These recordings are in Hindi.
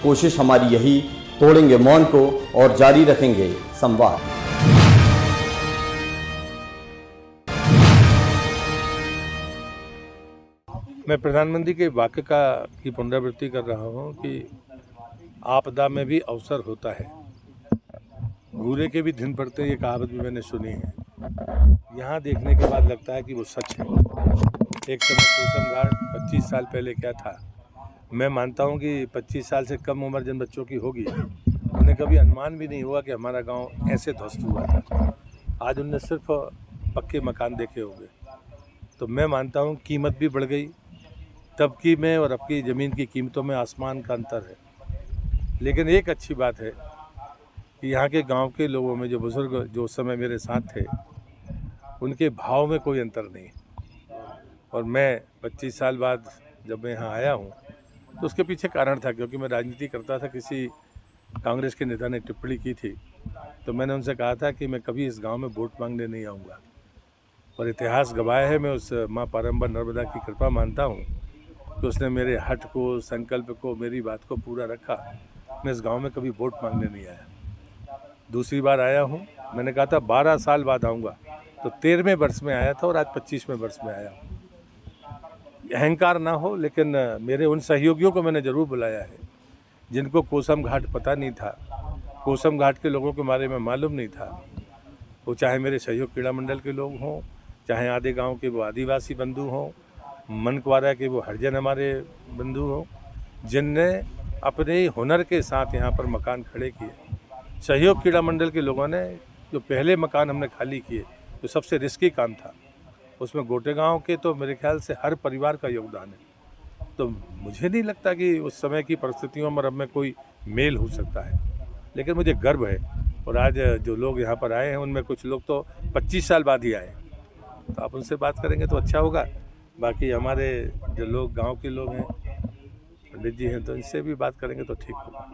कोशिश हमारी यही, तोड़ेंगे मौन को और जारी रखेंगे संवाद। मैं प्रधानमंत्री के वाक्य की पुनरावृत्ति कर रहा हूँ कि आपदा में भी अवसर होता है, बुरे के भी दिन पड़ते, ये कहावत भी मैंने सुनी है। यहाँ देखने के बाद लगता है कि वो सच है। एक समय कोसम घाट 25 साल पहले क्या था, मैं मानता हूँ कि 25 साल से कम उम्र जिन बच्चों की होगी उन्हें कभी अनुमान भी नहीं हुआ कि हमारा गांव ऐसे ध्वस्त हुआ था। आज उनने सिर्फ पक्के मकान देखे होंगे। तो मैं मानता हूँ कीमत भी बढ़ गई, तब की में और अब की ज़मीन की कीमतों में आसमान का अंतर है। लेकिन एक अच्छी बात है कि यहाँ के गांव के लोगों में जो बुज़ुर्ग जो उस समय मेरे साथ थे, उनके भाव में कोई अंतर नहीं। और मैं 25 साल बाद जब मैं यहाँ आया हूँ तो उसके पीछे कारण था, क्योंकि मैं राजनीति करता था। किसी कांग्रेस के नेता ने टिप्पणी की थी, तो मैंने उनसे कहा था कि मैं कभी इस गांव में वोट मांगने नहीं आऊँगा। और इतिहास गवाह है, मैं उस माँ पारंबर नर्मदा की कृपा मानता हूँ कि उसने मेरे हठ को, संकल्प को, मेरी बात को पूरा रखा। मैं इस गांव में कभी वोट मांगने नहीं आया। दूसरी बार आया हूँ, मैंने कहा था 12 साल बाद आऊँगा, तो 13वें वर्ष में आया था और आज 25वें वर्ष में आया हूँ। अहंकार ना हो, लेकिन मेरे उन सहयोगियों को मैंने ज़रूर बुलाया है जिनको कोसम घाट पता नहीं था, कोसम घाट के लोगों के बारे में मालूम नहीं था। वो चाहे मेरे सहयोग क्रीड़ा मंडल के लोग हों, चाहे आधे गांव के वो आदिवासी बंधु हों, मनकवारा के वो हरिजन हमारे बंधु हों, जिनने अपने हुनर के साथ यहाँ पर मकान खड़े किए। सहयोग क्रीड़ा मंडल के लोगों ने जो पहले मकान हमने खाली किए, तो सबसे रिस्की काम था, उसमें गोटे गांव के तो मेरे ख्याल से हर परिवार का योगदान है। तो मुझे नहीं लगता कि उस समय की परिस्थितियों में अब में कोई मेल हो सकता है, लेकिन मुझे गर्व है। और आज जो लोग यहाँ पर आए हैं उनमें कुछ लोग तो 25 साल बाद ही आए, तो आप उनसे बात करेंगे तो अच्छा होगा। बाकी हमारे जो लोग गांव के लोग हैं, पंडित जी हैं, तो इनसे भी बात करेंगे तो ठीक होगा।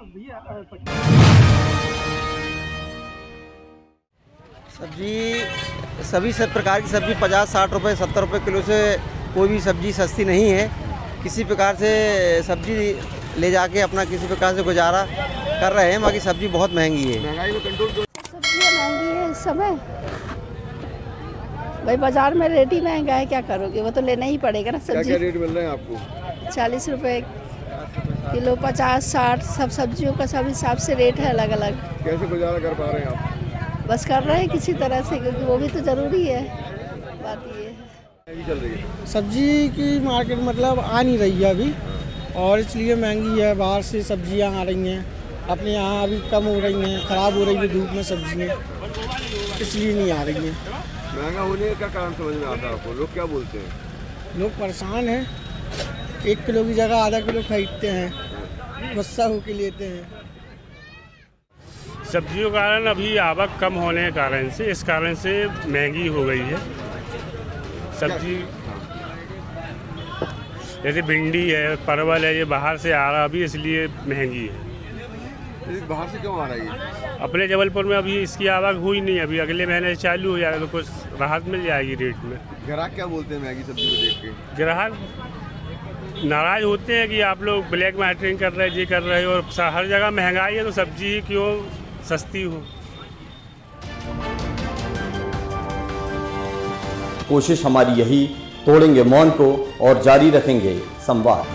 सब्जी सभी सब प्रकार की सब्जी 50-60 रुपये 70 रुपये किलो से कोई भी सब्जी सस्ती नहीं है। किसी प्रकार से सब्जी ले जाके अपना किसी प्रकार से गुजारा कर रहे हैं। बाकी सब्जी बहुत महंगी है। महंगाई में कंट्रोल सब्जियाँ महंगी है इस समय। भाई बाजार में रेट ही महंगा है, क्या करोगे, वो तो लेना ही पड़ेगा ना। सब्जी क्या रेट मिल रहे हैं आपको? 40 रुपये किलो, 50-60 सब सब्जियों का सब हिसाब से रेट है अलग अलग। कैसे गुजारा कर पा रहे हैं आप? बस कर रहे हैं किसी तरह से, क्योंकि वो भी तो ज़रूरी है। बात ये है चल रही है सब्जी की मार्केट मतलब आ नहीं रही है अभी, और इसलिए महंगी है। बाहर से सब्जियां आ रही हैं, अपने यहाँ अभी कम हो रही हैं, ख़राब हो रही है धूप में सब्जियां, इसलिए नहीं आ रही हैं। महंगा होने का कारण समझ में आता है आपको? लोग क्या बोलते हैं? लोग परेशान हैं, 1 किलो की जगह आधा किलो खरीदते हैं, गुस्सा होकर लेते हैं। सब्जियों के कारण अभी आवक कम होने के कारण से, इस कारण से महंगी हो गई है सब्जी। जैसे भिंडी है, परवल है, ये बाहर से आ रहा अभी, इसलिए महंगी है। बाहर से क्यों आ रही है? अपने जबलपुर में अभी इसकी आवक हुई नहीं, अभी अगले महीने चालू हो जाएगा तो कुछ राहत मिल जाएगी रेट में। ग्राहक क्या बोलते हैं महंगी सब्जी को देख के? ग्राहक नाराज़ होते हैं कि आप लोग ब्लैक मार्केटिंग कर रहे हैं, ये कर रहे हो, और हर जगह महंगाई है तो सब्जी ही क्यों सस्ती हो। कोशिश हमारी यही, तोड़ेंगे मौन को और जारी रखेंगे संवाद।